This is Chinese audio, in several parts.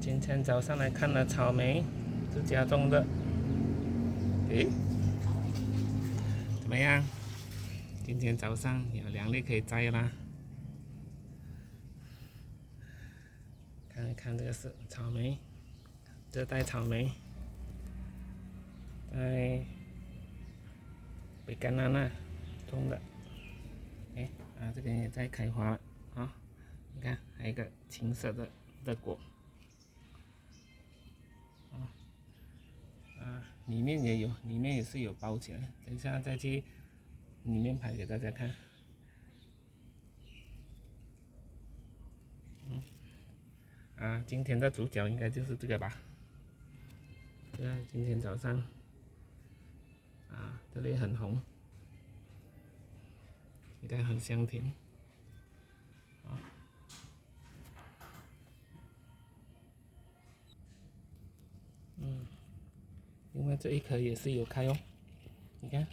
今天早上来看了草莓，是家种的。诶，怎么样？今天早上有2粒可以摘啦。看一看，这个是草莓，热带草莓，在北甘南那种的。哎，这边也在开花了啊！你看，还有一个青色的果。里面也有，里面也是有包起来。等一下再去里面拍给大家看。今天的主角应该就是这个吧？对啊，今天早上这里很红，应该很香甜。因为这一颗也是有开哦，你看，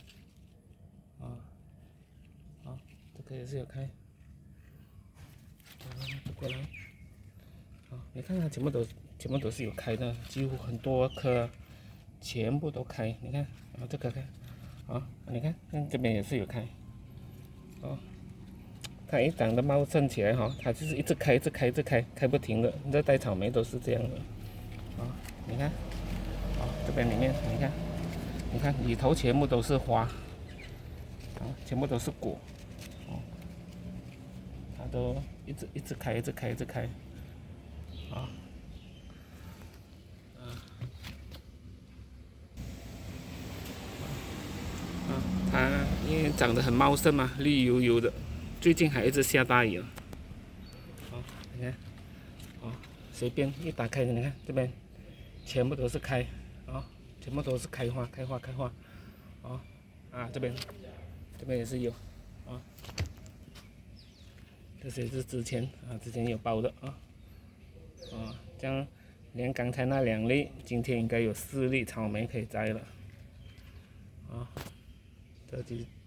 这个也是有开，过来，你看它全部都是有开的，几乎很多颗全部都开，你看，这颗开，你看这边也是有开，它一长得茂盛起来它就是一直开，一直开，一直开，开不停的。热带草莓都是这样的，你看，这边里面你看里头全部都是花，全部都是果，它都一直开，一直开，一直开，它因为长得很茂盛嘛，绿油油的，最近还一直下大雨了。你看，随便一打开，你看这边全部都是开，全部都是开花，开花，开花，这边也是有，这些是之前有包的这样连刚才那2粒，今天应该有4粒草莓可以摘了，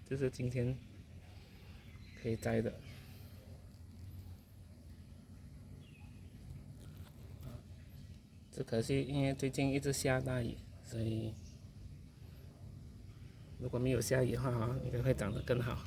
这是今天可以摘的。只可惜因为最近一直下大雨，所以如果没有下雨的话应该会长得更好。